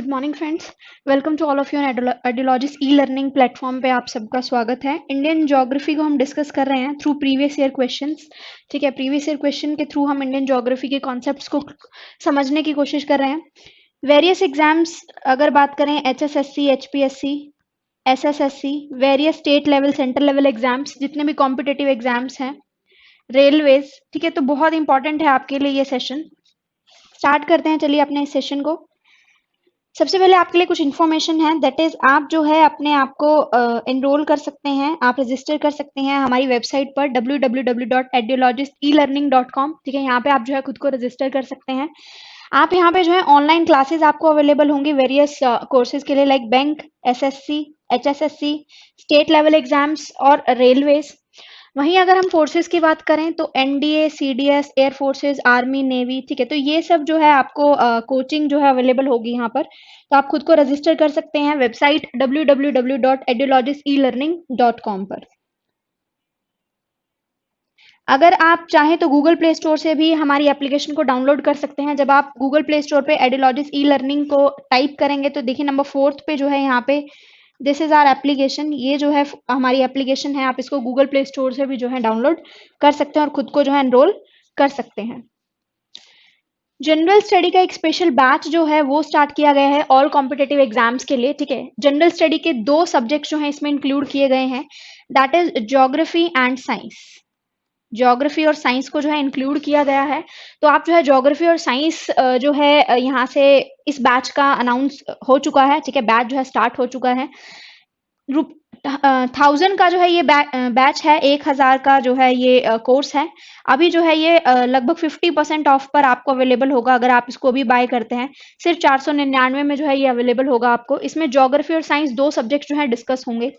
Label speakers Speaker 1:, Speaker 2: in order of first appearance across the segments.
Speaker 1: Good morning friends, welcome to all of you on एडियोलॉजिस e learning platform पे आप सबका स्वागत है। इंडियन ज्योग्राफी को हम डिस्कस कर रहे हैं थ्रू प्रीवियस ईयर क्वेश्चंस। ठीक है, प्रीवियस ईयर क्वेश्चन के थ्रू हम इंडियन ज्योग्राफी के कॉन्सेप्ट्स को समझने की कोशिश कर रहे हैं। वेरियस एग्जाम्स अगर बात करें, HSSC, HPSC, SSSC, various state level, central level exams, जितने भी कॉम्पिटेटिव एग्जाम्स हैं, रेलवेज, ठीक है, तो बहुत इंपॉर्टेंट है आपके लिए ये सेशन। स्टार्ट करते हैं, चलिए अपने इस सेशन को। सबसे पहले आपके लिए कुछ इन्फॉर्मेशन है, दैट इज आप जो है अपने आप को एनरोल कर सकते हैं, आप रजिस्टर कर सकते हैं हमारी वेबसाइट पर www.edulogiselearning.com। ठीक है, यहाँ पे आप जो है खुद को रजिस्टर कर सकते हैं। आप यहाँ पे जो है ऑनलाइन क्लासेस आपको अवेलेबल होंगी वेरियस कोर्सेज के लिए, like bank, SSC, HSSC, state level exams और रेलवेज। वहीं अगर हम फोर्सेस की बात करें तो NDA, CDS, air forces, army, navy, ठीक है, तो ये सब जो है आपको कोचिंग जो है अवेलेबल होगी यहाँ पर, तो आप खुद को रजिस्टर कर सकते हैं वेबसाइट www.edulogiselearning.com पर। अगर आप चाहें तो गूगल प्ले स्टोर से भी हमारी एप्लीकेशन को डाउनलोड कर सकते हैं। जब आप गूगल प्ले स्टोर पे एडियोलॉजिस ई लर्निंग को टाइप करेंगे तो देखिए नंबर 4 पे जो है यहाँ पे दिस इज आवर एप्लीकेशन, ये जो है हमारी एप्लीकेशन है। आप इसको गूगल प्ले स्टोर से भी जो है डाउनलोड कर सकते हैं और खुद को जो है एनरोल कर सकते हैं। जनरल स्टडी का एक स्पेशल बैच जो है वो स्टार्ट किया गया है ऑल कॉम्पिटेटिव एग्जाम्स के लिए। ठीक है, जनरल स्टडी के 2 सब्जेक्ट जो हैं इसमें इंक्लूड किए गए हैं, that is geography and science. Geography और साइंस को जो है इंक्लूड किया गया है, तो आप जो है ज्योग्राफी और साइंस जो है यहाँ से इस बैच का अनाउंस हो चुका है। ठीक है, बैच जो है स्टार्ट हो चुका है। 1000 का जो है ये बैच है, 1000 का जो है ये कोर्स है। अभी जो है ये लगभग 50% ऑफ पर आपको अवेलेबल होगा। अगर आप इसको भी बाय करते हैं सिर्फ 499 में जो है ये अवेलेबल होगा आपको। इसमें ज्योग्राफी और साइंस 2 सब्जेक्ट जो है डिस्कस होंगे।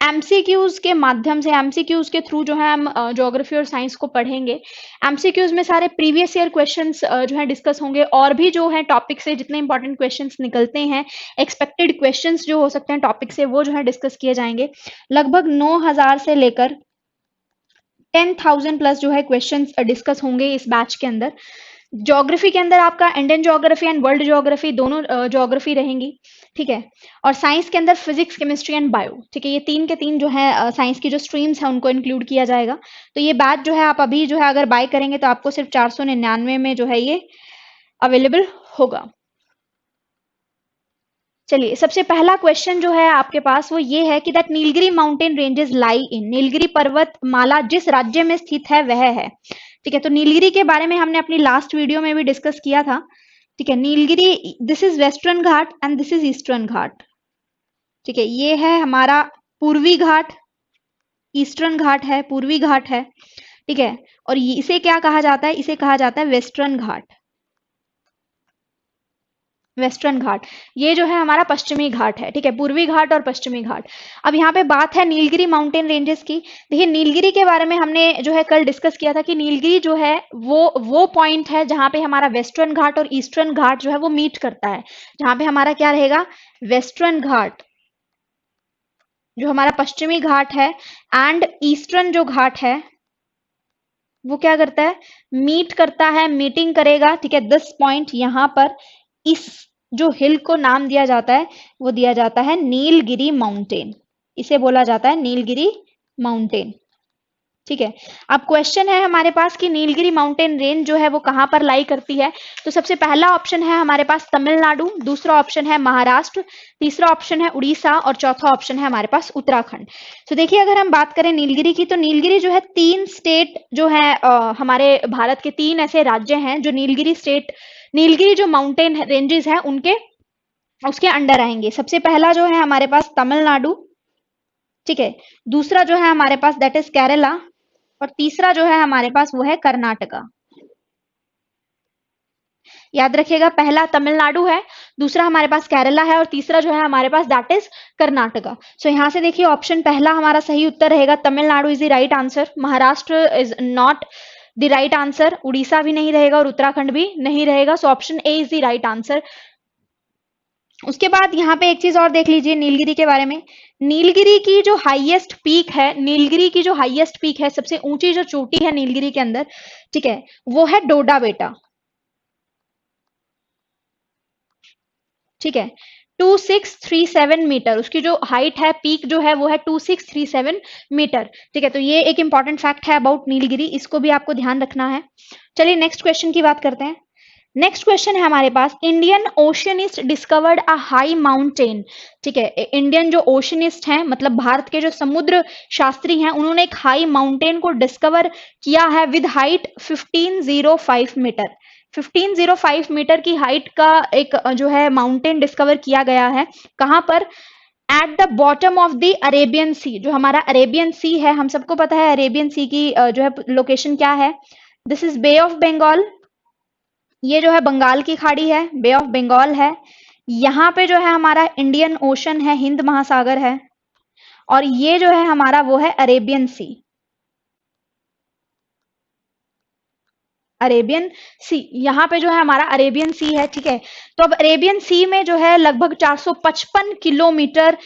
Speaker 1: MCQs के माध्यम से, MCQs के थ्रू जो है हम ज्योग्राफी और साइंस को पढ़ेंगे। MCQs में सारे प्रीवियस ईयर क्वेश्चंस जो है डिस्कस होंगे, और भी जो है टॉपिक से जितने इंपॉर्टेंट क्वेश्चंस निकलते हैं, एक्सपेक्टेड क्वेश्चंस जो हो सकते हैं टॉपिक से, वो जो है डिस्कस किए जाएंगे। लगभग 9000 से लेकर 10,000 प्लस जो है क्वेश्चंस डिस्कस होंगे इस बैच के अंदर। ज्योग्राफी के अंदर आपका Indian geography and world geography दोनों ज्योग्राफी रहेंगी। ठीक है, और साइंस के अंदर फिजिक्स, केमिस्ट्री एंड बायो। ठीक है, ये 3 के 3 जो है साइंस की जो स्ट्रीम्स है उनको इंक्लूड किया जाएगा। तो ये बैच जो है आप अभी जो है अगर बाय करेंगे तो आपको सिर्फ 499 में जो है ये अवेलेबल होगा। चलिए, सबसे पहला क्वेश्चन जो है आपके पास वो ये है कि दैट नीलगिरी माउंटेन रेंजेस लाई इन, नीलगिरी पर्वत माला जिस राज्य में स्थित है वह है। ठीक है, तो नीलगिरी के बारे में हमने अपनी लास्ट वीडियो में भी डिस्कस किया था। ठीक है, Nilgiri, this is Western Ghat and this is Eastern Ghat. ठीक है, ये है हमारा पूर्वी घाट, ईस्टर्न घाट है, पूर्वी घाट है। ठीक है, और इसे क्या कहा जाता है? इसे कहा जाता है वेस्टर्न घाट। वेस्टर्न घाट, ये जो है हमारा पश्चिमी घाट है। ठीक है, पूर्वी घाट और पश्चिमी घाट। अब यहाँ पे बात है नीलगिरी माउंटेन रेंजेस की। देखिए, नीलगिरी के बारे में हमने जो है कल डिस्कस किया था कि नीलगिरी जो है वो पॉइंट है जहां पे हमारा वेस्टर्न घाट और ईस्टर्न घाट जो है वो मीट करता है। जहां पे हमारा क्या रहेगा? वेस्टर्न घाट जो हमारा पश्चिमी घाट है, एंड ईस्टर्न जो घाट है वो क्या करता है? मीट करता है, मीटिंग करेगा। ठीक है, 10 पॉइंट यहाँ पर इस जो हिल को नाम दिया जाता है वो दिया जाता है नीलगिरी माउंटेन। इसे बोला जाता है नीलगिरी माउंटेन। ठीक है, अब क्वेश्चन है हमारे पास कि नीलगिरी माउंटेन रेंज जो है वो कहां पर लाई करती है। तो सबसे पहला ऑप्शन है हमारे पास तमिलनाडु, दूसरा ऑप्शन है महाराष्ट्र, तीसरा ऑप्शन है उड़ीसा और चौथा ऑप्शन है हमारे पास उत्तराखंड। तो देखिए, अगर हम बात करें नीलगिरी की, तो नीलगिरी जो है 3 स्टेट जो है हमारे भारत के 3 ऐसे राज्य हैं जो नीलगिरी जो माउंटेन रेंजेस हैं उनके उसके अंडर आएंगे। सबसे पहला जो है हमारे पास तमिलनाडु, ठीक है, दूसरा जो है हमारे पास दैट इज केरला, और तीसरा जो है हमारे पास वो है कर्नाटका। याद रखिएगा, पहला तमिलनाडु है, दूसरा हमारे पास केरला है और तीसरा जो है हमारे पास दैट इज कर्नाटका। सो यहां से देखिए ऑप्शन पहला हमारा सही उत्तर रहेगा, Tamil Nadu is the right answer. Maharashtra is not the right answer, Orissa भी नहीं रहेगा और उत्तराखंड भी नहीं रहेगा। सो option A is the right answer. उसके बाद यहाँ पे एक चीज और देख लीजिए नीलगिरी के बारे में। नीलगिरी की जो हाईएस्ट पीक है, नीलगिरी की जो हाईएस्ट पीक है, सबसे ऊंची जो चोटी है नीलगिरी के अंदर, ठीक है, वो है डोडा बेटा। ठीक है, 2637 मीटर उसकी जो हाइट है, पीक जो है वो है 2637 मीटर। ठीक है, तो ये एक इंपॉर्टेंट फैक्ट है अबाउट नीलगिरी, इसको भी आपको ध्यान रखना है। चलिए नेक्स्ट क्वेश्चन की बात करते हैं। नेक्स्ट क्वेश्चन है हमारे पास, Indian oceanist discovered a high mountain. ठीक है, इंडियन जो ओशनिस्ट हैं, मतलब भारत के जो समुद्र शास्त्री हैं, उन्होंने एक हाई माउंटेन को डिस्कवर किया है विद हाइट 1505 मीटर। 1505 मीटर की हाइट का एक जो है माउंटेन डिस्कवर किया गया है। कहां पर? At the bottom of the Arabian Sea. जो हमारा अरेबियन सी है, हम सबको पता है अरेबियन सी की जो है लोकेशन क्या है। This is Bay of Bengal. ये जो है बंगाल की खाड़ी है, बे ऑफ बंगाल है। यहाँ पे जो है हमारा इंडियन ओशन है, हिंद महासागर है। और ये जो है हमारा वो है अरेबियन सी, अरेबियन सी। यहाँ पे जो है हमारा अरेबियन सी है। ठीक है, तो अब अरेबियन सी में जो है लगभग 455 kilometre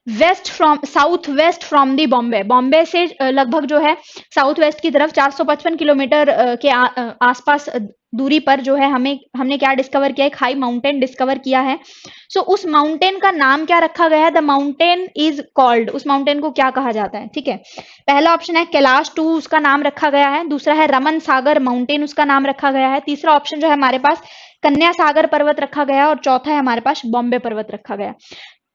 Speaker 1: west from south west from the Bombay, Bombay से लगभग जो है साउथ वेस्ट की तरफ 455 किलोमीटर के आसपास दूरी पर जो है हमने क्या डिस्कवर किया, एक हाई माउंटेन डिस्कवर किया है। सो उस माउंटेन का नाम क्या रखा गया है? द माउंटेन इज कॉल्ड, उस माउंटेन को क्या कहा जाता है? ठीक है, पहला ऑप्शन है कैलाश 2, उसका नाम रखा गया है। दूसरा है रमन सागर माउंटेन, उसका नाम रखा गया है। तीसरा ऑप्शन जो है हमारे पास कन्या सागर पर्वत रखा गया है। और चौथा है हमारे पास बॉम्बे पर्वत रखा गया।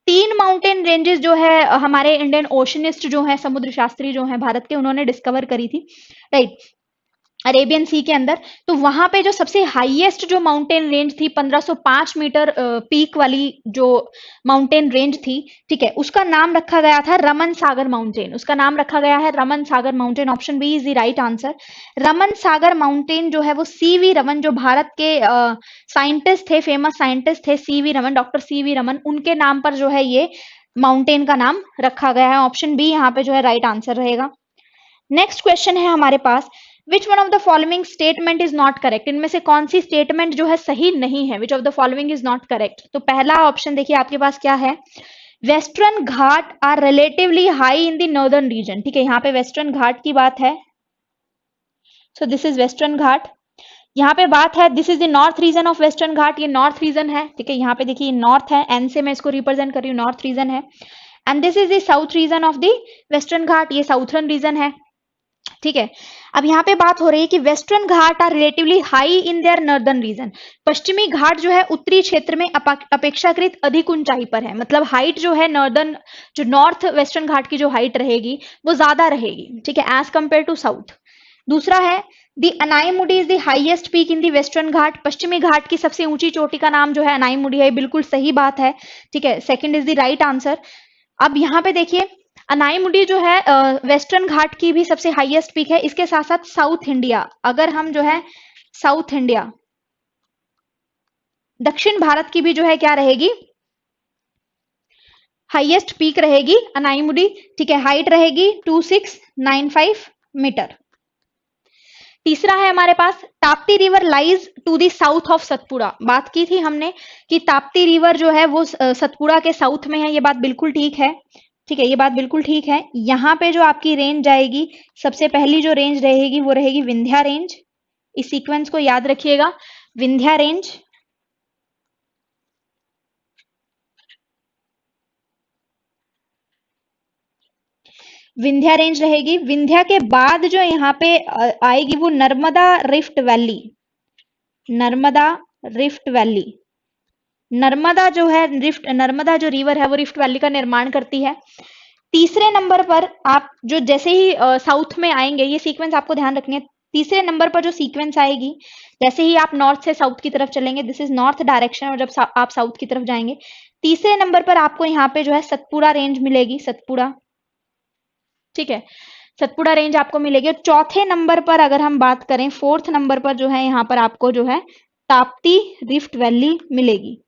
Speaker 1: 3 माउंटेन रेंजेस जो है हमारे इंडियन ओशनिस्ट जो है, समुद्र शास्त्री जो है भारत के, उन्होंने डिस्कवर करी थी, राइट, अरेबियन सी के अंदर। तो वहां पे जो सबसे हाईएस्ट जो माउंटेन रेंज थी, 1505 मीटर पीक वाली जो माउंटेन रेंज थी, ठीक है, उसका नाम रखा गया था रमन सागर माउंटेन। उसका नाम रखा गया है Raman Sagar mountain. Option B is the right answer. Raman Sagar mountain जो है वो सीवी रमन, जो भारत के साइंटिस्ट थे, फेमस साइंटिस्ट थे CV Raman, doctor CV Raman, उनके नाम पर जो है ये माउंटेन का नाम रखा गया है। ऑप्शन बी यहाँ पे जो है राइट आंसर रहेगा। नेक्स्ट क्वेश्चन है हमारे पास, which one of the following statement is not correct. इनमें से कौन सी स्टेटमेंट जो है सही नहीं है? Which of the following is not correct. तो पहला ऑप्शन देखिए आपके पास क्या है, Western Ghat are relatively high in the northern region. ठीक है, यहाँ पे वेस्टर्न घाट की बात है। So this is Western Ghat. यहाँ पे बात है this is the north region of Western Ghat, ये नॉर्थ रीजन है। ठीक है, यहाँ पे देखिए नॉर्थ है, एन से मैं इसको रिप्रेजेंट कर रही हूँ, नॉर्थ रीजन है। And this is the south region of the Western Ghat, ये साउथर्न रीजन है। ठीक है, अब यहाँ पे बात हो रही है कि western Ghat are relatively high in their northern region. पश्चिमी घाट जो है उत्तरी क्षेत्र में अपेक्षाकृत अधिक ऊंचाई पर है। मतलब हाइट जो है नॉर्दर्न, जो नॉर्थ वेस्टर्न घाट की जो हाइट रहेगी वो ज्यादा रहेगी। ठीक है, एज कंपेयर टू साउथ। दूसरा है the Anaimudi is the highest peak in the Western Ghat. पश्चिमी घाट की सबसे ऊंची चोटी का नाम जो है अनाईमुडी है, बिल्कुल सही बात है। ठीक है, second is the right answer. अब यहाँ पे देखिए अनाईमुडी जो है वेस्टर्न घाट की भी सबसे हाईएस्ट पीक है। इसके साथ साथ साउथ इंडिया, अगर हम जो है साउथ इंडिया, दक्षिण भारत की भी जो है क्या रहेगी, हाईएस्ट पीक रहेगी अनाईमुडी। ठीक है, हाइट रहेगी 2695 मीटर। तीसरा है हमारे पास Tapti river lies to the south of Satpura. बात की थी हमने कि ताप्ती रिवर जो है वो सतपुड़ा के साउथ में है, ये बात बिल्कुल ठीक है। ठीक है, ये बात बिल्कुल ठीक है। यहाँ पे जो आपकी रेंज आएगी, सबसे पहली जो रेंज रहेगी वो रहेगी विंध्या रेंज। इस सीक्वेंस को याद रखिएगा, विंध्या रेंज, विंध्या रेंज रहेगी। विंध्या के बाद जो यहाँ पे आएगी वो Narmada rift valley, Narmada rift valley. Narmada जो है रिफ्ट, नर्मदा जो रिवर है वो रिफ्ट वैली का निर्माण करती है। तीसरे नंबर पर आप जो जैसे ही साउथ में आएंगे, ये सीक्वेंस आपको ध्यान रखनी है। तीसरे नंबर पर जो सीक्वेंस आएगी, जैसे ही आप नॉर्थ से साउथ की तरफ चलेंगे, दिस इज नॉर्थ डायरेक्शन, और जब आप साउथ की तरफ जाएंगे, तीसरे नंबर पर आपको यहाँ पे जो है सतपुड़ा रेंज मिलेगी, सतपुड़ा। ठीक है, सतपुड़ा रेंज आपको मिलेगी। और चौथे नंबर पर अगर हम बात करें, फोर्थ नंबर पर जो है यहाँ पर आपको जो है ताप्ती रिफ्ट वैली मिलेगी।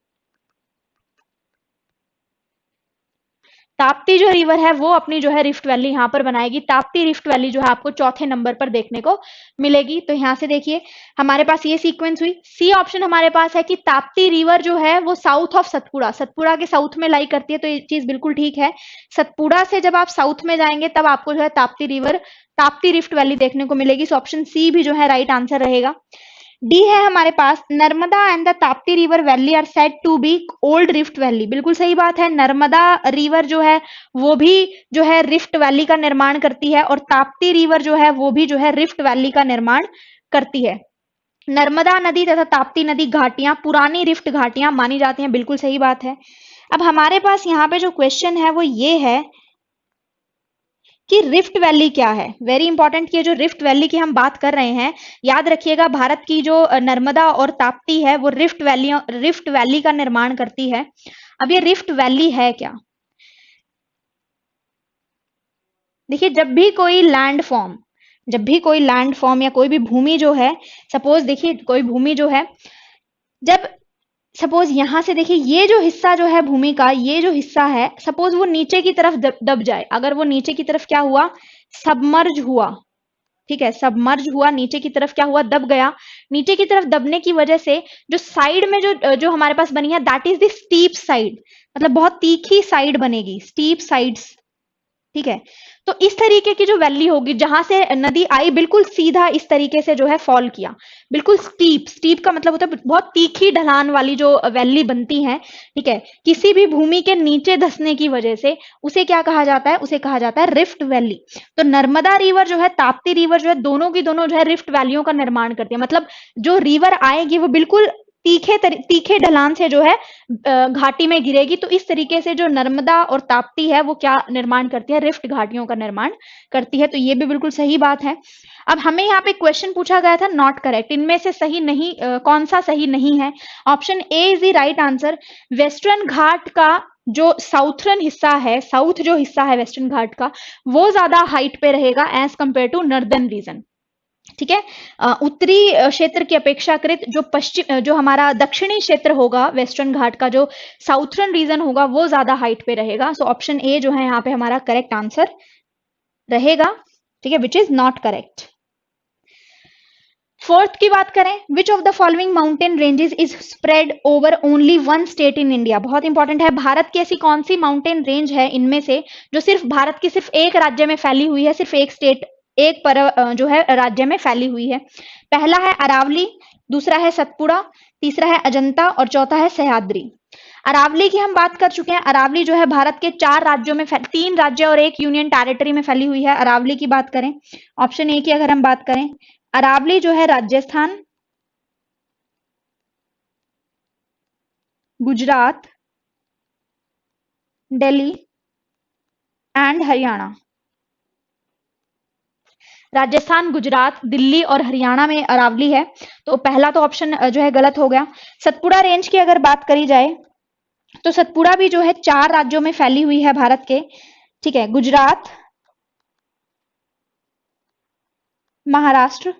Speaker 1: ताप्ती जो रिवर है वो अपनी जो है रिफ्ट वैली यहाँ पर बनाएगी। ताप्ती रिफ्ट वैली जो है आपको चौथे नंबर पर देखने को मिलेगी। तो यहाँ से देखिए हमारे पास ये सीक्वेंस हुई। सी ऑप्शन हमारे पास है कि ताप्ती रिवर जो है वो साउथ ऑफ सतपुड़ा, सतपुड़ा के साउथ में लाई करती है, तो ये चीज बिल्कुल ठीक है। सतपुड़ा से जब आप साउथ में जाएंगे तब आपको जो है Tapti river, Tapti rift valley देखने को मिलेगी। सो ऑप्शन सी भी जो है राइट आंसर रहेगा। डी है हमारे पास, Narmada and the Tapti river valley are said to be old rift valley. बिल्कुल सही बात है, नर्मदा रिवर जो है वो भी जो है रिफ्ट वैली का निर्माण करती है, और ताप्ती रिवर जो है वो भी जो है रिफ्ट वैली का निर्माण करती है। नर्मदा नदी तथा ताप्ती नदी घाटियां पुरानी रिफ्ट घाटियां मानी जाती हैं। बिल्कुल सही बात है। अब हमारे पास यहाँ पे जो क्वेश्चन है वो ये है कि रिफ्ट वैली क्या है। वेरी इंपॉर्टेंट, ये जो रिफ्ट वैली की हम बात कर रहे हैं, याद रखिएगा भारत की जो नर्मदा और ताप्ती है वो रिफ्ट वैली का निर्माण करती है। अब ये रिफ्ट वैली है क्या? देखिए, जब भी कोई लैंड फॉर्म या कोई भी भूमि जो है, सपोज देखिए कोई भूमि जो है, जब सपोज यहां से देखिए ये जो हिस्सा जो है भूमि का, ये जो हिस्सा है, सपोज वो नीचे की तरफ दब जाए, अगर वो नीचे की तरफ क्या हुआ, सबमर्ज हुआ, ठीक है, सबमर्ज हुआ, नीचे की तरफ क्या हुआ, दब गया। नीचे की तरफ दबने की वजह से जो साइड में जो हमारे पास बनी है, that is the steep side, मतलब बहुत तीखी साइड बनेगी, स्टीप साइड्स, ठीक है। तो इस तरीके की जो वैली होगी, जहां से नदी आई बिल्कुल सीधा इस तरीके से जो है फॉल किया, बिल्कुल स्टीप का मतलब होता है बहुत तीखी ढलान वाली जो वैली बनती है, ठीक है, किसी भी भूमि के नीचे धंसने की वजह से, उसे क्या कहा जाता है, उसे कहा जाता है रिफ्ट वैली। तो नर्मदा रिवर जो है, ताप्ती रिवर जो है, दोनों की दोनों जो है रिफ्ट वैलियों का निर्माण करती है। मतलब जो रिवर आएगी वो बिल्कुल तीखे ढलान से जो है घाटी में गिरेगी। तो इस तरीके से जो नर्मदा और ताप्ती है वो क्या निर्माण करती है, रिफ्ट घाटियों का निर्माण करती है। तो ये भी बिल्कुल सही बात है। अब हमें यहाँ पे क्वेश्चन पूछा गया था नॉट करेक्ट, इनमें से सही नहीं कौन सा सही नहीं है? Option A is the right answer. Western Ghat का जो साउथर्न हिस्सा है, साउथ जो हिस्सा है वेस्टर्न घाट का, वो ज्यादा हाइट पे रहेगा as compare to northern region, ठीक है। उत्तरी क्षेत्र की अपेक्षाकृत जो हमारा दक्षिणी क्षेत्र होगा वेस्टर्न घाट का, जो साउथर्न रीजन होगा, वो ज्यादा हाइट पे रहेगा। सो ऑप्शन ए जो है यहाँ पे हमारा करेक्ट आंसर रहेगा, ठीक है, which is not correct. Fourth की बात करें, विच of the following mountain ranges is spread over only one state in India. बहुत इंपॉर्टेंट है, भारत की ऐसी कौन सी माउंटेन रेंज है इनमें से जो सिर्फ भारत की सिर्फ एक राज्य में फैली हुई है, सिर्फ एक स्टेट, एक जो है राज्य में फैली हुई है? पहला है अरावली, दूसरा है सतपुड़ा, तीसरा है अजंता और चौथा है सह्याद्री। अरावली की हम बात कर चुके हैं। अरावली जो है भारत के 4 राज्यों में, 3 राज्य और 1 यूनियन टेरिटरी में फैली हुई है। अरावली की बात करें, ऑप्शन ए की अगर हम बात करें, अरावली जो है राजस्थान, गुजरात, दिल्ली एंड हरियाणा। राजस्थान, गुजरात, दिल्ली और हरियाणा में अरावली है। तो पहला तो ऑप्शन जो है गलत हो गया। सतपुड़ा रेंज की अगर बात करी जाए तो सतपुड़ा भी जो है 4 राज्यों में फैली हुई है भारत के, ठीक है, गुजरात, महाराष्ट्र,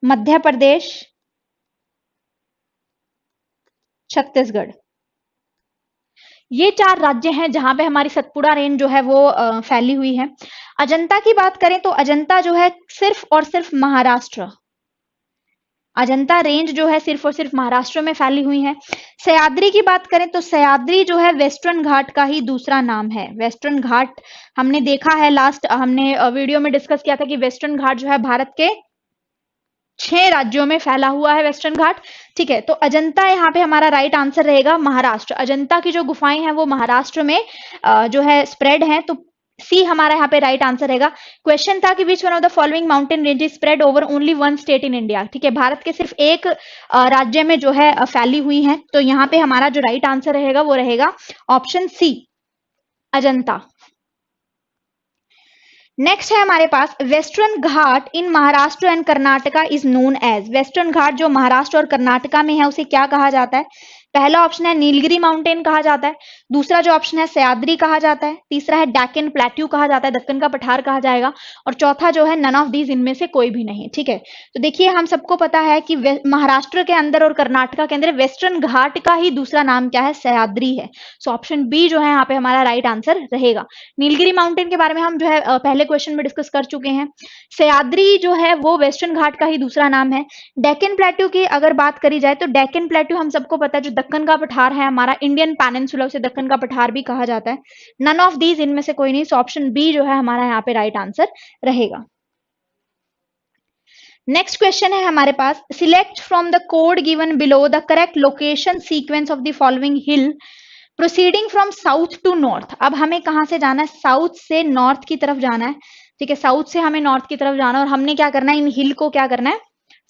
Speaker 1: मध्य प्रदेश, छत्तीसगढ़। ये 4 राज्य हैं जहां पे हमारी सतपुड़ा रेंज जो है वो फैली हुई है। अजंता की बात करें तो अजंता जो है सिर्फ और सिर्फ महाराष्ट्र, अजंता रेंज जो है सिर्फ और सिर्फ महाराष्ट्र में फैली हुई है। सह्याद्री की बात करें तो सह्याद्री जो है वेस्टर्न घाट का ही दूसरा नाम है। वेस्टर्न घाट हमने देखा है, लास्ट हमने वीडियो में डिस्कस किया था कि वेस्टर्न घाट जो है भारत के 6 राज्यों में फैला हुआ है वेस्टर्न घाट, ठीक है। तो अजंता यहाँ पे हमारा राइट आंसर रहेगा महाराष्ट्र। अजंता की जो गुफाएं हैं वो महाराष्ट्र में जो है स्प्रेड हैं, तो सी हमारा यहाँ पे राइट आंसर रहेगा। क्वेश्चन था कि विच one of the following mountain ranges spread over only one state in India, ठीक है, भारत के सिर्फ एक राज्य में जो है फैली हुई है। तो यहाँ पे हमारा जो राइट आंसर रहेगा वो रहेगा ऑप्शन सी, अजंता। नेक्स्ट है हमारे पास Western Ghat in Maharashtra and Karnataka is known as. Western Ghat जो महाराष्ट्र और कर्नाटका में है उसे क्या कहा जाता है? पहला ऑप्शन है नीलगिरी माउंटेन कहा जाता है, दूसरा जो ऑप्शन है सह्याद्री कहा जाता है, तीसरा है डेक्कन प्लेट्यू कहा जाता है, दक्कन का पठार कहा जाएगा, और चौथा जो है नन ऑफ दीज, इनमें से कोई भी नहीं, ठीक है। तो देखिए हम सबको पता है कि महाराष्ट्र के अंदर और कर्नाटका के अंदर वेस्टर्न घाट का ही दूसरा नाम क्या है? सह्याद्री है। सो ऑप्शन बी जो है यहाँ पे हमारा राइट आंसर रहेगा। नीलगिरी माउंटेन के बारे में हम जो है पहले क्वेश्चन में डिस्कस कर चुके हैं। सह्याद्री जो है वो वेस्टर्न घाट का ही दूसरा नाम है। डेक्कन प्लेट्यू की अगर बात करी जाए तो डेक्कन प्लेट्यू हम सबको पता है जो दक्कन का पठार है हमारा, इंडियन पेनिनसुला उसे दक्कन का पठार भी कहा जाता है। नन ऑफ दीज, इनमें से कोई नहीं। सो ऑप्शन बी जो है हमारा यहाँ पे राइट आंसर रहेगा। नेक्स्ट क्वेश्चन है हमारे पास, select from the code given below the correct location sequence of the following hill proceeding from south to north. अब हमें कहां से जाना है, साउथ से नॉर्थ की तरफ जाना है, ठीक है, साउथ से हमें नॉर्थ की तरफ जाना है और हमने क्या करना है, इन हिल को क्या करना है,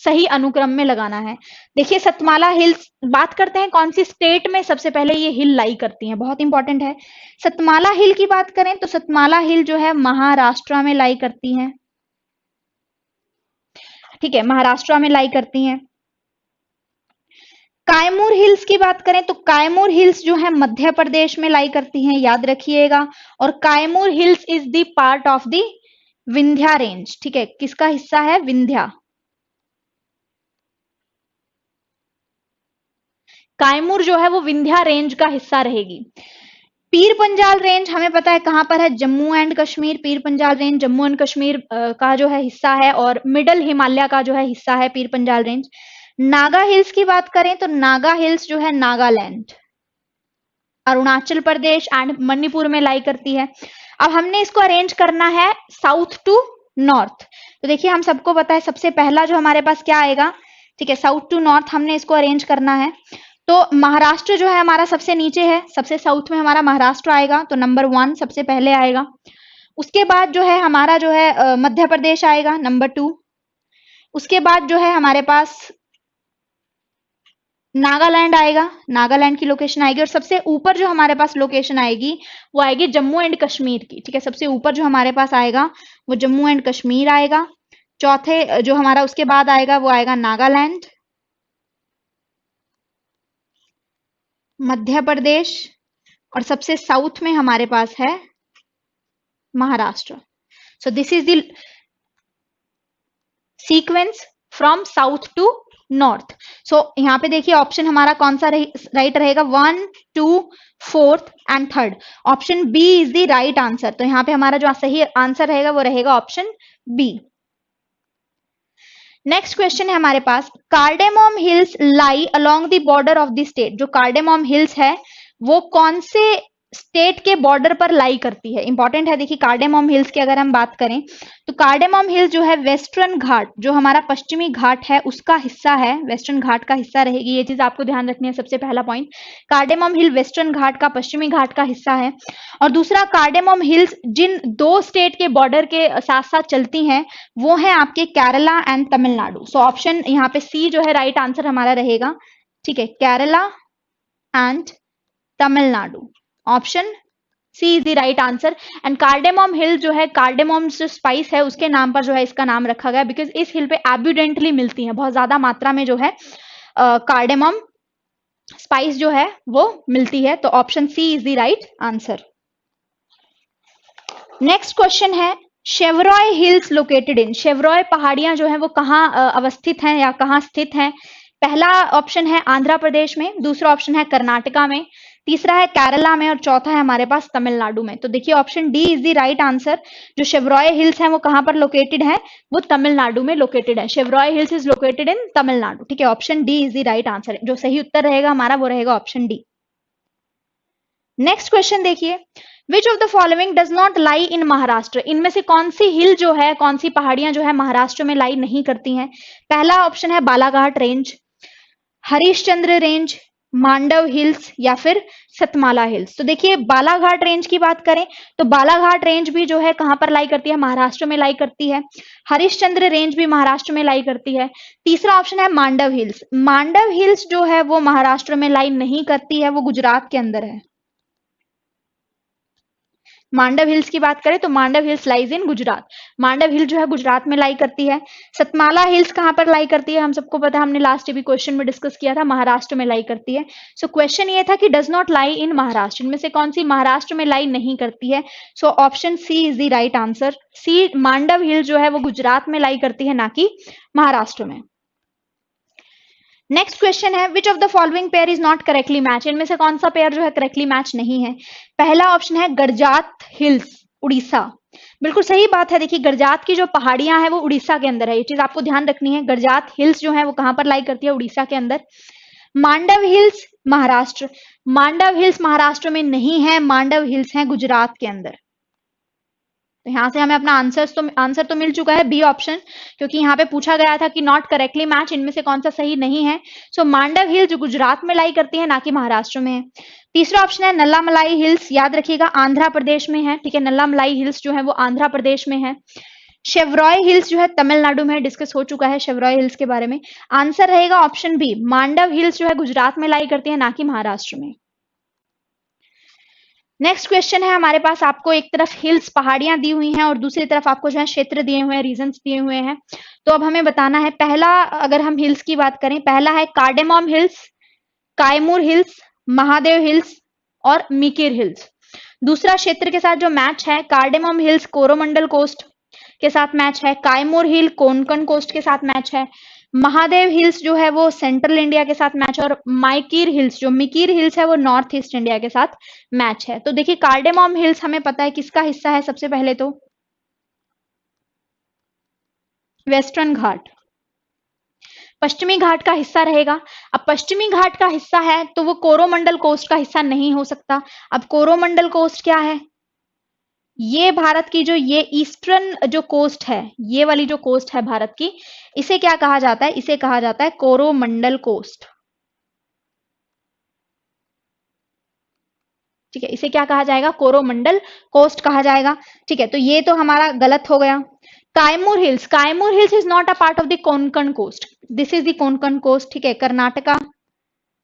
Speaker 1: सही अनुक्रम में लगाना है। देखिए सतमाला हिल्स, बात करते हैं कौन सी स्टेट में सबसे पहले ये हिल लाई करती हैं, बहुत इंपॉर्टेंट है। सतमाला हिल की बात करें तो सतमाला हिल जो है महाराष्ट्र में लाई करती हैं, ठीक है, महाराष्ट्र में लाई करती हैं। कायमूर हिल्स की बात करें तो कायमूर हिल्स जो है मध्य प्रदेश में लाई करती हैं, याद रखिएगा। और Kaimur hills is the part of the Vindhya range, ठीक है, किसका हिस्सा है, विंध्या। कायमूर जो है वो विंध्या रेंज का हिस्सा रहेगी। पीर पंजाल रेंज हमें पता है कहां पर है, Jammu and Kashmir. Pir Panjal range Jammu and Kashmir का जो है हिस्सा है और मिडल हिमालय का जो है हिस्सा है पीर पंजाल रेंज। नागा हिल्स की बात करें तो नागा हिल्स जो है नागालैंड, अरुणाचल प्रदेश एंड मणिपुर में लाई करती है। अब हमने इसको अरेंज करना है साउथ टू नॉर्थ। तो देखिए हम सबको पता है सबसे पहला जो हमारे पास क्या आएगा, ठीक है, साउथ टू नॉर्थ हमने इसको अरेंज करना है। तो महाराष्ट्र जो है हमारा सबसे नीचे है, सबसे साउथ में हमारा महाराष्ट्र आएगा, तो नंबर 1 सबसे पहले आएगा। उसके बाद जो है हमारा जो है मध्य प्रदेश आएगा, नंबर 2। उसके बाद जो है हमारे पास नागालैंड आएगा, नागालैंड की लोकेशन आएगी। और सबसे ऊपर जो हमारे पास लोकेशन आएगी वो आएगी जम्मू एंड कश्मीर की, ठीक है, सबसे ऊपर जो हमारे पास आएगा वो जम्मू एंड कश्मीर आएगा। चौथे जो हमारा उसके बाद आएगा वो आएगा नागालैंड, मध्य प्रदेश और सबसे साउथ में हमारे पास है Maharashtra. So this is the sequence from south to north. So यहाँ पे देखिए ऑप्शन हमारा कौन सा राइट रहेगा, 1, 2, 4 and 3rd। Option B is the right answer. तो यहाँ पे हमारा जो सही आंसर रहेगा वो रहेगा ऑप्शन बी। नेक्स्ट क्वेश्चन है हमारे पास, cardamom hills lie along the border of the state. जो कार्डेमोम हिल्स है वो कौन से स्टेट के बॉर्डर पर लाई करती है, इंपॉर्टेंट है। देखिए कार्डेमोम हिल्स की अगर हम बात करें तो कार्डेमोम हिल्स जो है वेस्टर्न घाट, जो हमारा पश्चिमी घाट है उसका हिस्सा है, वेस्टर्न घाट का हिस्सा रहेगी। ये चीज आपको ध्यान रखनी है, सबसे पहला पॉइंट, कार्डेमोम हिल वेस्टर्न घाट का, पश्चिमी घाट का हिस्सा है। और दूसरा, कार्डेमोम हिल्स जिन 2 स्टेट के बॉर्डर के साथ साथ चलती हैं वो है आपके Kerala and Tamil Nadu. So option यहाँ पे सी जो है राइट आंसर हमारा रहेगा, ठीक है, Kerala and Tamil Nadu. Option C is the right answer. And cardamom hill जो है, कार्डेमोम जो स्पाइस है उसके नाम पर जो है इसका नाम रखा गया, बिकॉज इस हिल पे एब्यूडेंटली मिलती है, बहुत ज्यादा मात्रा में जो है कार्डेमोम स्पाइस जो है वो मिलती है। तो option C is the right answer. Next question है, Shevaroy hills located in. Shevaroy पहाड़ियां जो है वो कहाँ अवस्थित हैं या कहाँ स्थित हैं। पहला ऑप्शन है आंध्र प्रदेश में, दूसरा ऑप्शन है कर्नाटका में, तीसरा है केरला में और चौथा है हमारे पास तमिलनाडु में। तो देखिए option D is the right answer. जो शेवरॉय हिल्स हैं वो कहां पर लोकेटेड है, वो तमिलनाडु में लोकेटेड है। Shevaroy hills is located in Tamil Nadu, ठीक है, option D is the right answer. जो सही उत्तर रहेगा हमारा वो रहेगा ऑप्शन डी। नेक्स्ट क्वेश्चन देखिए, which of the following does not lie in Maharashtra. इनमें से कौन सी हिल जो है, कौन सी पहाड़ियां जो है महाराष्ट्र में लाई नहीं करती हैं। पहला ऑप्शन है Balaghat range, Harishchandra range, Mandav hills या फिर सतमाला हिल्स। तो देखिए बालाघाट रेंज की बात करें तो बालाघाट रेंज भी जो है कहां पर लाई करती है, महाराष्ट्र में लाई करती है। हरिश्चंद्र रेंज भी महाराष्ट्र में लाई करती है। तीसरा ऑप्शन है मांडव हिल्स। मांडव हिल्स जो है वो महाराष्ट्र में लाई नहीं करती है, वो गुजरात के अंदर है। मांडव हिल्स की बात करें तो Mandav hills lies in Gujarat. Mandav hill जो है गुजरात में लाई करती है। सतमाला हिल्स कहां पर लाई करती है, हम सबको पता है, हमने लास्ट भी क्वेश्चन में डिस्कस किया था, महाराष्ट्र में लाई करती है। सो क्वेश्चन ये था कि does not lie in Maharashtra, इनमें से कौन सी महाराष्ट्र में लाई नहीं करती है। So option C is the right answer. C, Mandav hill जो है वो गुजरात में लाई करती है, ना कि महाराष्ट्र में। नेक्स्ट क्वेश्चन है, which of the following pair is not correctly match. इनमें से कौन सा पेयर जो है करेक्टली मैच नहीं है। पहला ऑप्शन है गरजात हिल्स, उड़ीसा। बिल्कुल सही बात है। देखिए गरजात की जो पहाड़ियां हैं वो उड़ीसा के अंदर है, ये चीज आपको ध्यान रखनी है। गरजात हिल्स जो है वो कहां पर लाई करती है, उड़ीसा के अंदर। मांडव हिल्स महाराष्ट्र, मांडव हिल्स महाराष्ट्र में नहीं है, मांडव हिल्स है गुजरात के अंदर। तो यहाँ से हमें अपना आंसर तो मिल चुका है बी ऑप्शन, क्योंकि यहाँ पे पूछा गया था कि नॉट करेक्टली मैच, इनमें से कौन सा सही नहीं है। सो मांडव हिल्स जो गुजरात में लाई करती है, ना कि महाराष्ट्र में है। तीसरा ऑप्शन है नल्लामलाई हिल्स, याद रखिएगा आंध्र प्रदेश में है, ठीक है, नल्लामलाई हिल्स जो है वो आंध्र प्रदेश में है। शेवरॉय हिल्स जो है तमिलनाडु में, डिस्कस हो चुका है शेवरॉय हिल्स के बारे में। आंसर रहेगा ऑप्शन बी, मांडव हिल्स जो है गुजरात में लाई करती है, ना कि महाराष्ट्र में। नेक्स्ट क्वेश्चन है हमारे पास, आपको एक तरफ हिल्स पहाड़ियां दी हुई हैं और दूसरी तरफ आपको जो है क्षेत्र दिए हुए हैं, रीजन्स दिए हुए हैं। तो अब हमें बताना है, पहला अगर हम हिल्स की बात करें, पहला है कार्डेमॉम hills, Kaimur hills, Mahadev hills और मिकिर हिल्स। दूसरा क्षेत्र के साथ जो मैच है, कार्डेमॉम हिल्स कोरोमंडल कोस्ट के साथ मैच है, कायमूर हिल कोंकण कोस्ट के साथ मैच है, महादेव हिल्स जो है वो सेंट्रल इंडिया के साथ मैच है, और माइकीर हिल्स जो मिकीर हिल्स है वो नॉर्थ ईस्ट इंडिया के साथ मैच है। तो देखिए कार्डेमॉम हिल्स हमें पता है किसका हिस्सा है, सबसे पहले तो वेस्टर्न घाट, पश्चिमी घाट का हिस्सा रहेगा। अब पश्चिमी घाट का हिस्सा है तो वो कोरोमंडल कोस्ट का हिस्सा नहीं हो सकता। अब कोरोमंडल कोस्ट क्या है, ये भारत की जो ये ईस्टर्न जो कोस्ट है, ये वाली जो कोस्ट है भारत की, इसे क्या कहा जाता है, इसे कहा जाता है कोरोमंडल कोस्ट। ठीक है, इसे क्या कहा जाएगा, कोरोमंडल कोस्ट कहा जाएगा। ठीक है, तो ये तो हमारा गलत हो गया। Kaimur hills, Kaimur hills is not a part of the Konkan coast, this is the Konkan coast. ठीक है,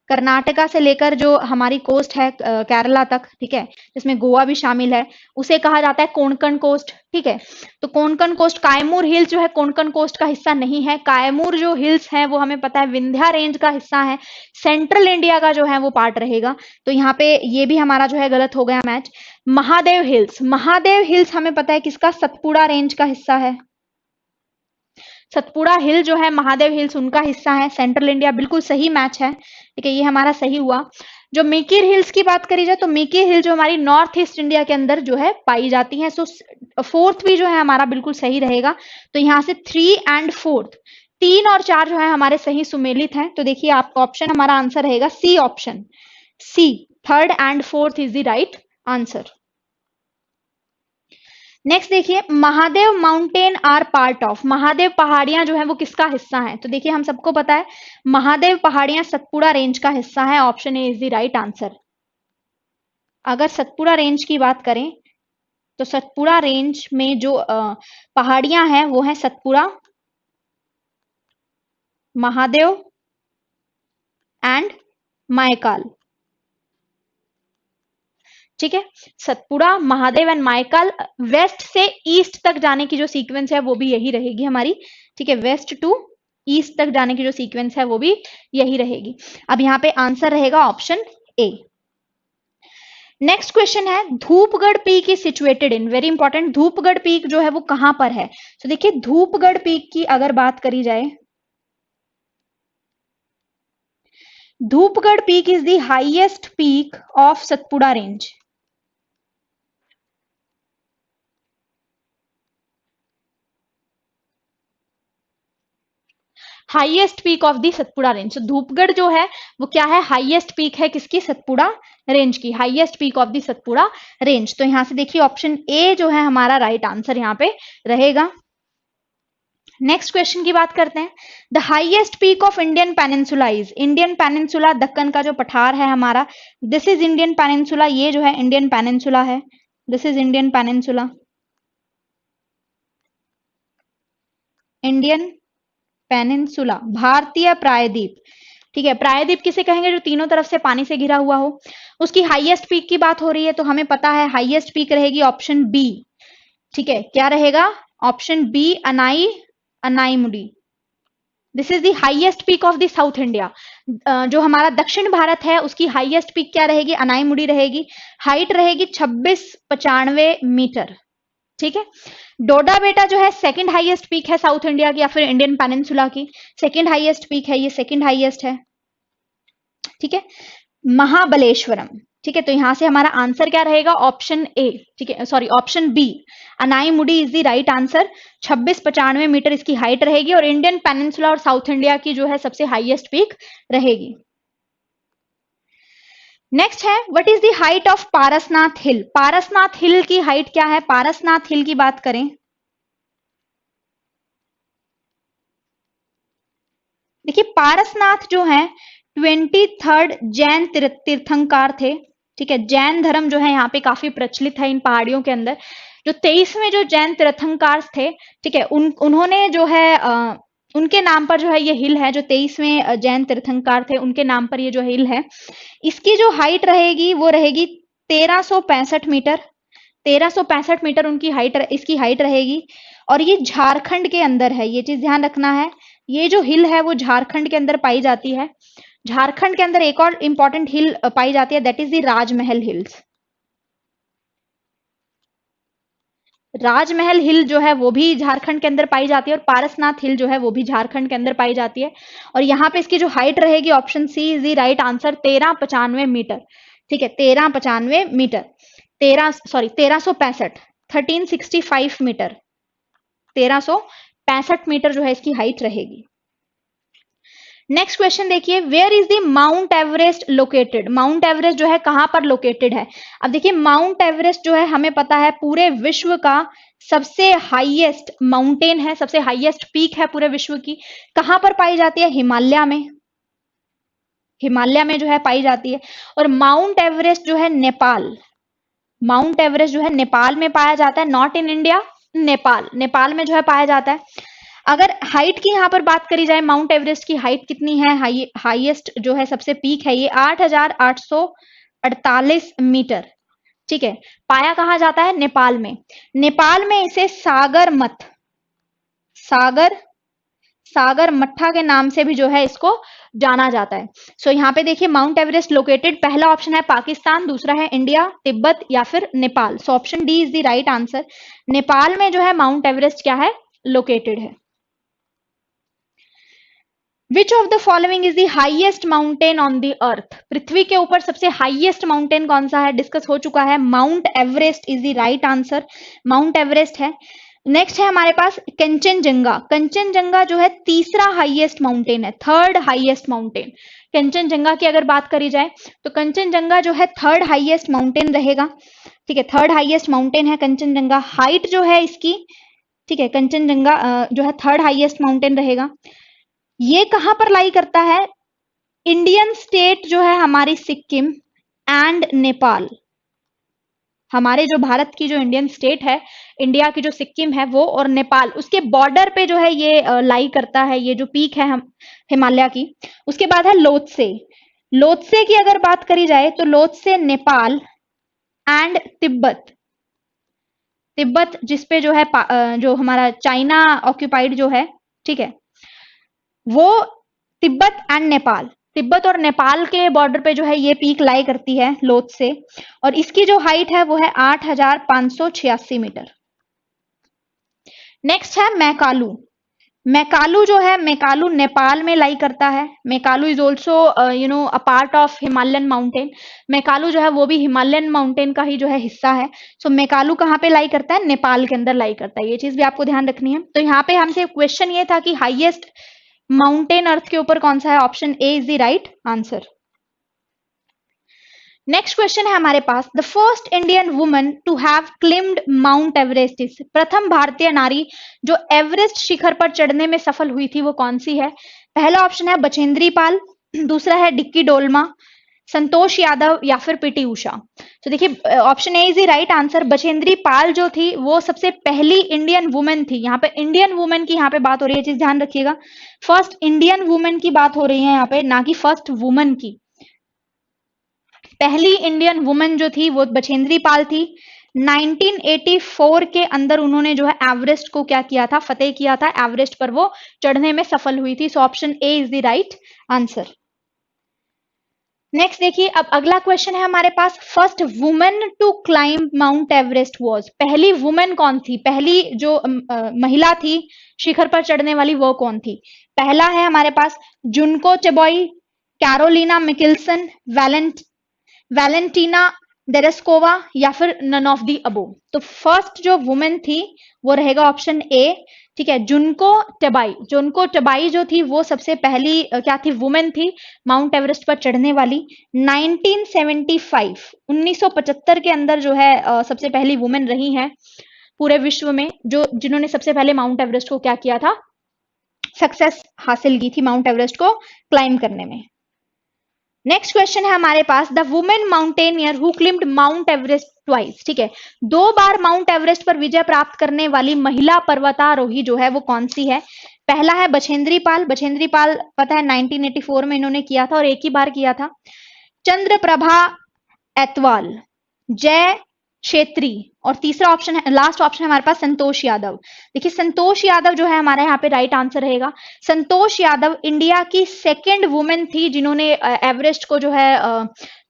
Speaker 1: कर्नाटका से लेकर जो हमारी कोस्ट है केरला तक, ठीक है, जिसमें गोवा भी शामिल है, उसे कहा जाता है कोंकण कोस्ट। ठीक है, तो कोंकण कोस्ट, कायमूर हिल्स जो है कोंकण कोस्ट का हिस्सा नहीं है। कायमूर जो हिल्स है वो हमें पता है विंध्या रेंज का हिस्सा है, सेंट्रल इंडिया का जो है वो पार्ट रहेगा। तो यहाँ पे ये भी हमारा जो है गलत हो गया match. Mahadev hills, Mahadev hills हमें पता है किसका, सतपुड़ा रेंज का हिस्सा है। सतपुड़ा हिल जो है महादेव हिल्स उनका हिस्सा है, सेंट्रल इंडिया, बिल्कुल सही मैच है। ठीक है, ये हमारा सही हुआ। जो मिकिर हिल्स की बात करी जाए तो मिकिर हिल जो हमारी नॉर्थ ईस्ट इंडिया के अंदर जो है पाई जाती है। सो फोर्थ भी जो है हमारा बिल्कुल सही रहेगा। तो यहाँ से 3 और 4, 3 और 4 जो है हमारे सही सुमेलित हैं। तो देखिए आपका ऑप्शन, हमारा आंसर रहेगा C option, C, 3rd and 4th is the right answer. Next देखिए, Mahadev mountain are part of, Mahadev पहाड़ियां जो है वो किसका हिस्सा है। तो देखिए हम सबको पता है महादेव पहाड़ियां सतपुड़ा रेंज का हिस्सा है, option A is the right answer. अगर सतपुड़ा रेंज की बात करें तो सतपुड़ा रेंज में जो पहाड़ियां हैं वो है सतपुड़ा, महादेव एंड मायकाल। ठीक है, सतपुड़ा, महादेव एंड मायकाल, वेस्ट से ईस्ट तक जाने की जो सीक्वेंस है वो भी यही रहेगी हमारी। ठीक है, वेस्ट टू ईस्ट तक जाने की जो सीक्वेंस है वो भी यही रहेगी। अब यहाँ पे आंसर रहेगा ऑप्शन ए। नेक्स्ट क्वेश्चन है, Dhupgarh peak is situated in, very important, Dhupgarh peak जो है वो कहां पर है। तो देखिए धूपगढ़ पीक की अगर बात करी जाए, Dhupgarh peak is the highest peak of Satpura range. Highest peak of the Satpura range. तो धूपगढ़ जो है वो क्या है, हाईएस्ट पीक है किसकी, सतपुड़ा रेंज की, highest peak of the Satpura range. तो यहां से देखिए ऑप्शन ए जो है हमारा राइट आंसर यहाँ पे रहेगा। नेक्स्ट क्वेश्चन की बात करते हैं, the highest peak of Indian peninsula is, Indian peninsula, Deccan का जो पठार है हमारा, दिस इज इंडियन पेनिनसुला, ये जो है इंडियन पेनिनसुला है, this is Indian peninsula, Indian peninsula, भारतीय प्रायद्वीप। ठीक है, प्रायद्वीप किसे कहेंगे, जो तीनों तरफ से पानी से घिरा हुआ हो। उसकी हाईएस्ट पीक की बात हो रही है तो हमें पता है हाईएस्ट पीक रहेगी ऑप्शन बी। ठीक है, क्या रहेगा, option B, Anamudi. This is the highest peak of the South India. जो हमारा दक्षिण भारत है उसकी हाईएस्ट पीक क्या रहेगी, अनाईमुडी रहेगी। हाइट रहेगी 2695 मीटर। ठीक है, डोडा बेटा जो है सेकंड हाईएस्ट पीक है साउथ इंडिया की या फिर इंडियन पेनिनसुला की, सेकंड हाईएस्ट पीक है, ये सेकंड हाईएस्ट है। ठीक है, महाबलेश्वरम। ठीक है, तो यहां से हमारा आंसर क्या रहेगा, ऑप्शन ए, ठीक है, sorry option B, Anaimudi is the right answer. 2695 metre इसकी हाइट रहेगी और इंडियन पेनिनसुला और साउथ इंडिया की जो है सबसे हाईएस्ट पीक रहेगी। नेक्स्ट है what is the height of Parasnath hill. Parasnath hill की हाइट क्या है? पारसनाथ हिल की बात करें, देखिए पारसनाथ जो है 23rd जैन तीर्थंकर थे, ठीक है। जैन धर्म जो है यहाँ पे काफी प्रचलित है इन पहाड़ियों के अंदर। जो 23वें जो जैन तीर्थंकर थे, ठीक है, उन्होंने जो है उनके नाम पर जो है ये हिल है, जो 23वें जैन तीर्थंकर थे उनके नाम पर ये जो हिल है। इसकी जो हाइट रहेगी वो रहेगी 1365 मीटर। 1365 मीटर उनकी हाइट, इसकी हाइट रहेगी। और ये झारखंड के अंदर है, ये चीज ध्यान रखना है। ये जो हिल है वो झारखंड के अंदर पाई जाती है। झारखंड के अंदर एक और इंपॉर्टेंट हिल पाई जाती है, that is the Rajmahal hills. Rajmahal hill जो है वो भी झारखंड के अंदर पाई जाती है, और पारसनाथ हिल जो है वो भी झारखंड के अंदर पाई जाती है। और यहाँ पे इसकी जो हाइट रहेगी, option C is the right answer, 1395 metre. ठीक है, 1395 मीटर, 1365, 1365 मीटर, 1365 मीटर जो है इसकी हाइट रहेगी। नेक्स्ट क्वेश्चन देखिए, where is the Mount Everest located. Mount Everest जो है कहां पर लोकेटेड है? अब देखिए माउंट एवरेस्ट जो है हमें पता है पूरे विश्व का सबसे हाईएस्ट माउंटेन है, सबसे हाईएस्ट पीक है पूरे विश्व की। कहां पर पाई जाती है? हिमालय में। हिमालय में जो है पाई जाती है। और माउंट एवरेस्ट जो है नेपाल, माउंट एवरेस्ट जो है नेपाल में पाया जाता है, not in India, Nepal, Nepal में जो है पाया जाता है। अगर हाइट की यहां पर बात करी जाए, माउंट एवरेस्ट की हाइट कितनी है? हाईएस्ट जो है सबसे पीक है ये 8848 मीटर। ठीक है, पाया कहा जाता है? नेपाल में। नेपाल में इसे सागर सागर मट्ठा के नाम से भी जो है इसको जाना जाता है। सो यहाँ पे देखिए माउंट एवरेस्ट लोकेटेड, पहला ऑप्शन है पाकिस्तान, दूसरा है इंडिया, तिब्बत या फिर Nepal. So option D is the right answer. Nepal में जो है माउंट एवरेस्ट क्या है? लोकेटेड है। Which of the following is the highest mountain on the earth. पृथ्वी के ऊपर सबसे हाइएस्ट माउंटेन कौन सा है? डिस्कस हो चुका है, Mount Everest is the right answer, mount Everest है। नेक्स्ट है हमारे पास कंचनजंगा। कंचनजंगा जो है तीसरा हाईएस्ट माउंटेन है, थर्ड हाईएस्ट माउंटेन। कंचनजंगा की अगर बात करी जाए तो कंचनजंगा जो है थर्ड हाईएस्ट माउंटेन रहेगा। ठीक है, थर्ड हाईएस्ट माउंटेन है कंचनजंगा। हाइट जो है इसकी, ठीक है, कंचनजंगा जो है थर्ड हाईएस्ट माउंटेन रहेगा। ये कहां पर लाई करता है? इंडियन स्टेट जो है हमारी सिक्किम एंड नेपाल। हमारे जो भारत की जो इंडियन स्टेट है, इंडिया की जो सिक्किम है वो, और नेपाल, उसके बॉर्डर पे जो है ये लाई करता है, ये जो पीक है हम हिमालय की। उसके बाद है लोत्से। लोत्से की अगर बात करी जाए तो लोत्से नेपाल एंड तिब्बत, तिब्बत जिसपे जो है जो हमारा चाइना ऑक्यूपाइड जो है, ठीक है, वो तिब्बत एंड नेपाल, तिब्बत और नेपाल के बॉर्डर पे जो है ये पीक लाई करती है लोत्से, और इसकी जो हाइट है वो है 8586 मीटर। नेक्स्ट है मैकालू। मैकालू जो है, मैकालू नेपाल में लाई करता है। Makalu is also a part of Himalayan mountain. Makalu जो है वो भी हिमालयन माउंटेन का ही जो है हिस्सा है। सो मैकालू कहाँ पे लाई करता है? नेपाल के अंदर लाई करता है। ये चीज भी आपको ध्यान रखनी है। तो यहाँ पे हमसे क्वेश्चन ये था कि हाईएस्ट माउंटेन अर्थ के ऊपर कौन सा है? Option A is the right answer. Next question है हमारे पास, the first Indian woman to have climbed Mount Everest is. प्रथम भारतीय नारी जो एवरेस्ट शिखर पर चढ़ने में सफल हुई थी वो कौन सी है? पहला ऑप्शन है बछेंद्री पाल, दूसरा है डिक्की डोलमा, संतोष यादव या फिर पीटी उषा। तो देखिए option A is the right answer. Bachendri Pal जो थी वो सबसे पहली इंडियन वुमेन थी। यहाँ पे इंडियन वुमेन की यहाँ पे बात हो रही है, चीज ध्यान रखिएगा। फर्स्ट इंडियन वुमेन की बात हो रही है यहाँ पे, ना कि फर्स्ट वुमन की। पहली इंडियन वुमेन जो थी वो बछेंद्री पाल थी। 1984 के अंदर उन्होंने जो है एवरेस्ट को क्या किया था? फतेह किया था। एवरेस्ट पर वो चढ़ने में सफल हुई थी। So option A is the right answer. Next देखिए, अब अगला क्वेश्चन है हमारे पास, first women to climb Mount Everest was. पहली वुमेन कौन थी? पहली जो महिला थी शिखर पर चढ़ने वाली वो कौन थी? पहला है हमारे पास जुनको चेबॉय, कैरोलिना मिकिल्सन, वैलेंटीना डेरेस्कोवा या फिर नन ऑफ दी अबो। तो फर्स्ट जो वुमेन थी वो रहेगा ऑप्शन ए, ठीक है, जुनको टेबाई। जुनको टेबाई जो थी वो सबसे पहली क्या थी, वुमेन थी माउंट एवरेस्ट पर चढ़ने वाली। 1975 1975 के अंदर जो है सबसे पहली वुमेन रही है पूरे विश्व में जो जिन्होंने सबसे पहले माउंट एवरेस्ट को क्या किया था, सक्सेस हासिल की थी माउंट एवरेस्ट को क्लाइम करने में। नेक्स्ट क्वेश्चन है हमारे पास, the women mountaineer who climbed Mount Everest twice, ठीक है, 2 बार माउंट एवरेस्ट पर विजय प्राप्त करने वाली महिला पर्वतारोही जो है वो कौन सी है। पहला है बछेंद्री पाल। बछेंद्री पाल पता है 1984 में इन्होंने किया था और एक ही बार किया था। चंद्रप्रभा एतवाल, जय क्षेत्री, और तीसरा ऑप्शन है, लास्ट ऑप्शन है हमारे पास संतोष यादव। देखिए संतोष यादव जो है हमारे यहाँ पे राइट आंसर रहेगा। संतोष यादव इंडिया की सेकेंड वुमेन थी जिन्होंने एवरेस्ट को जो है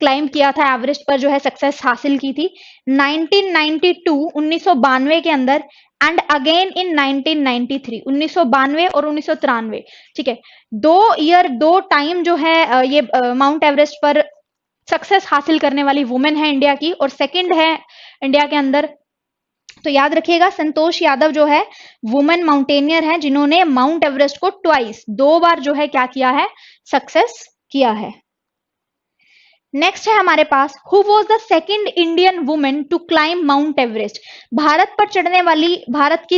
Speaker 1: क्लाइम किया था, एवरेस्ट पर जो है सक्सेस हासिल की थी 1992 1992 के अंदर, एंड अगेन इन 1993 1992 और 1993, ठीक है, 2 ईयर 2 टाइम जो है ये माउंट एवरेस्ट पर सक्सेस हासिल करने वाली वुमेन है इंडिया की, और सेकंड है इंडिया के अंदर। तो याद रखिएगा संतोष यादव जो है वुमेन माउंटेनियर है जिन्होंने माउंट एवरेस्ट को ट्वाइस, 2 बार जो है क्या किया है, सक्सेस किया है। नेक्स्ट है हमारे पास, who was the second Indian women to climb Mount Everest. Bharat पर चढ़ने वाली, भारत की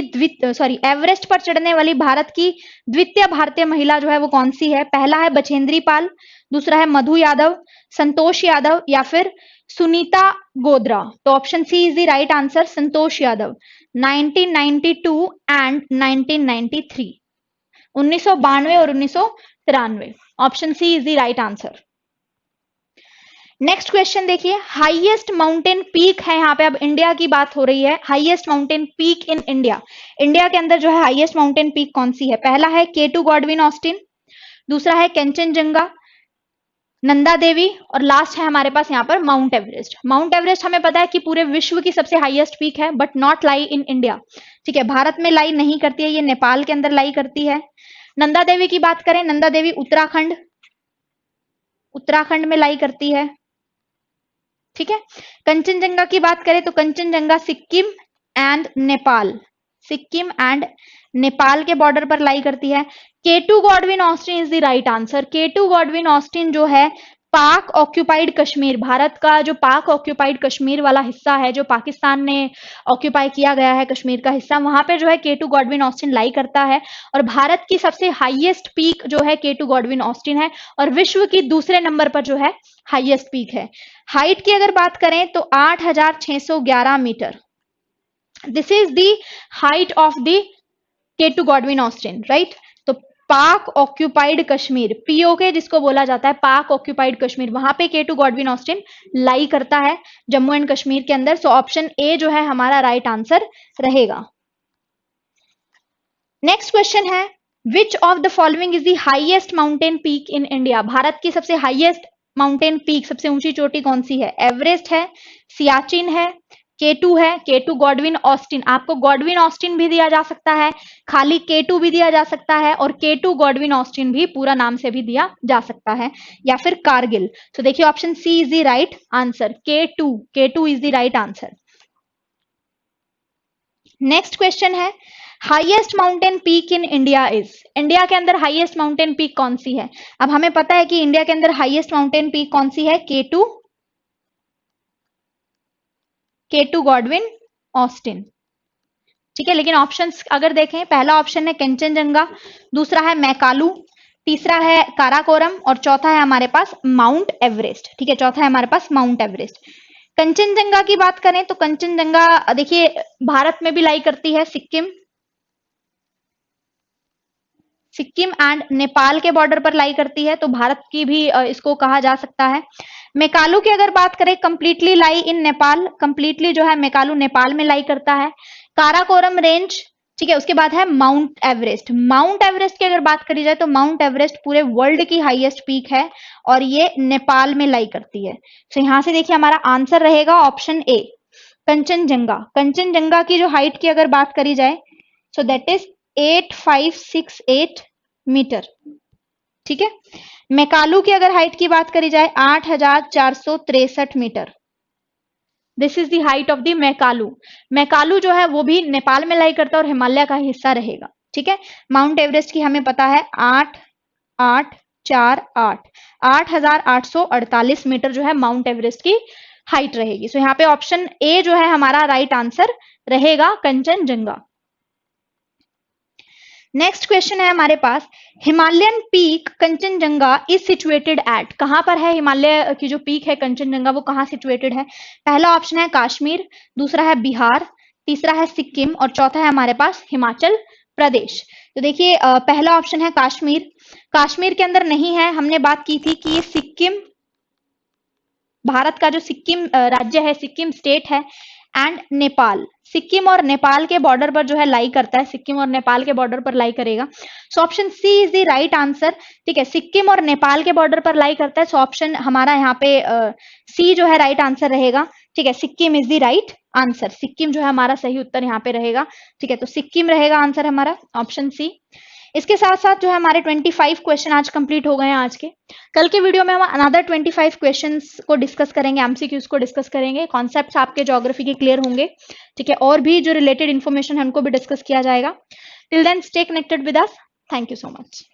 Speaker 1: एवरेस्ट पर चढ़ने वाली भारत की द्वितीय भारतीय महिला जो है वो कौन सी है। पहला है बछेंद्री पाल, दूसरा है मधु यादव, संतोष यादव या फिर सुनीता गोद्रा। तो option C is the right answer, Santosh Yadav, 1992 and 1993, 1992 और 1993। Option C is the right answer. Next question देखिए, हाईएस्ट माउंटेन पीक है यहाँ पे, अब इंडिया की बात हो रही है, highest mountain peak in India. India के अंदर जो है हाईएस्ट माउंटेन पीक कौन सी है। पहला है K2 गॉडविन ऑस्टिन, दूसरा है कंचनजंगा, नंदा देवी, और लास्ट है हमारे पास यहाँ पर माउंट एवरेस्ट। माउंट एवरेस्ट हमें पता है कि पूरे विश्व की सबसे हाईएस्ट पीक है, but not lie in India, ठीक है, भारत में लाई नहीं करती है, ये नेपाल के अंदर लाई करती है। नंदा देवी की बात करें, नंदा देवी उत्तराखंड में लाई करती है, ठीक है। कंचनजंगा की बात करें तो कंचनजंगा सिक्किम एंड नेपाल के बॉर्डर पर लाई करती है। K2 Godwin Austin is the right answer. K2 Godwin Austin जो है पाक ऑक्यूपाइड कश्मीर, भारत का जो पाक ऑक्यूपाइड कश्मीर वाला हिस्सा है, जो पाकिस्तान ने ऑक्यूपाई किया गया है कश्मीर का हिस्सा, वहां पे जो है K2 गॉडविन ऑस्टिन लाई करता है। और भारत की सबसे हाईएस्ट पीक जो है K2 गॉडविन ऑस्टिन है, और विश्व की दूसरे नंबर पर जो है हाईएस्ट पीक है। हाइट की अगर बात करें तो 8611 metre, this is the height of the K2 Godwin Austen, right. तो पाक ऑक्यूपाइड कश्मीर, पीओके जिसको बोला जाता है, पाक ऑक्यूपाइड कश्मीर, वहां पे K2 गॉडविन ऑस्टिन लाई करता है जम्मू एंड कश्मीर के अंदर। सो ऑप्शन ए जो है हमारा राइट आंसर रहेगा। नेक्स्ट क्वेश्चन है, which of the following is the highest mountain peak in India. Bharat की सबसे हाईएस्ट माउंटेन पीक, सबसे ऊंची चोटी कौन सी है। एवरेस्ट है, सियाचिन है, K2 है, K2 गॉडविन ऑस्टिन। आपको गॉडविन ऑस्टिन भी दिया जा सकता है, खाली K2 भी दिया जा सकता है, और K2 गॉडविन ऑस्टिन भी पूरा नाम से भी दिया जा सकता है, या फिर कारगिल। तो देखिए option C is the right answer, K2 is the right answer. Next question है, highest mountain peak in India is. India के अंदर हाईएस्ट माउंटेन पीक कौन सी है। अब हमें पता है कि इंडिया के अंदर हाईएस्ट माउंटेन पीक कौन सी है, K2 गॉडविन ऑस्टिन, ठीक है। लेकिन ऑप्शंस अगर देखें, पहला ऑप्शन है कंचनजंगा, दूसरा है मैकालू, तीसरा है काराकोरम, और चौथा है हमारे पास माउंट एवरेस्ट, ठीक है, चौथा है हमारे पास माउंट एवरेस्ट। कंचनजंगा की बात करें तो कंचनजंगा देखिए भारत में भी लाई करती है, सिक्किम एंड नेपाल के बॉर्डर पर लाई करती है, तो भारत की भी इसको कहा जा सकता है। मेकालू की अगर बात करें, कंप्लीटली लाई इन नेपाल, कंप्लीटली जो है मेकालू नेपाल में लाई करता है। काराकोरम रेंज, ठीक है, उसके बाद है माउंट एवरेस्ट। माउंट एवरेस्ट की अगर बात करी जाए तो माउंट एवरेस्ट पूरे वर्ल्ड की हाईएस्ट पीक है, और ये नेपाल में लाई करती है। तो यहां से देखिए हमारा आंसर रहेगा ऑप्शन ए, कंचनजंगा। कंचनजंगा की जो हाइट की अगर बात करी जाए, सो दैट इज 8568 मीटर, ठीक है। मेकालू की अगर हाइट की बात करी जाए 8463 metre, this is the height of the Makalu. Makalu जो है वो भी नेपाल में लाई करता है और हिमालय का हिस्सा रहेगा। ठीक है, माउंट एवरेस्ट की हमें पता है 8,848 मीटर जो है माउंट एवरेस्ट की हाइट रहेगी। सो यहाँ पे ऑप्शन ए जो है हमारा राइट आंसर रहेगा, कंचनजंगा। नेक्स्ट क्वेश्चन है हमारे पास, Himalayan peak Kanchenjunga is situated at, कहां पर है हिमालय की जो पीक है कंचनजंगा वो कहां सिचुएटेड है? पहला ऑप्शन है कश्मीर, दूसरा है बिहार, तीसरा है सिक्किम और चौथा है हमारे पास हिमाचल प्रदेश। तो देखिए पहला ऑप्शन है कश्मीर, कश्मीर के अंदर नहीं है, हमने बात की थी कि ये सिक्किम, भारत का जो सिक्किम राज्य है, सिक्किम स्टेट है, एंड नेपाल, सिक्किम और नेपाल के बॉर्डर पर जो है लाई करता है, सिक्किम और नेपाल के बॉर्डर पर लाई करेगा। So option C is the right answer. ठीक है, सिक्किम और नेपाल के बॉर्डर पर लाई करता है, सो ऑप्शन हमारा यहाँ पे सी जो है राइट आंसर रहेगा। ठीक है, Sikkim is the right answer, Sikkim जो है हमारा सही उत्तर यहाँ पे रहेगा। ठीक है, तो सिक्किम रहेगा आंसर हमारा, ऑप्शन सी। इसके साथ साथ जो है हमारे 25 क्वेश्चन आज कंप्लीट हो गए हैं आज के। कल के वीडियो में हम अनदर 25 क्वेश्चंस को डिस्कस करेंगे, एमसीक्यूज को डिस्कस करेंगे, कॉन्सेप्ट्स आपके ज्योग्राफी के क्लियर होंगे। ठीक है, और भी जो रिलेटेड इन्फॉर्मेशन है उनको भी डिस्कस किया जाएगा। Till then stay connected with us, thank you so much.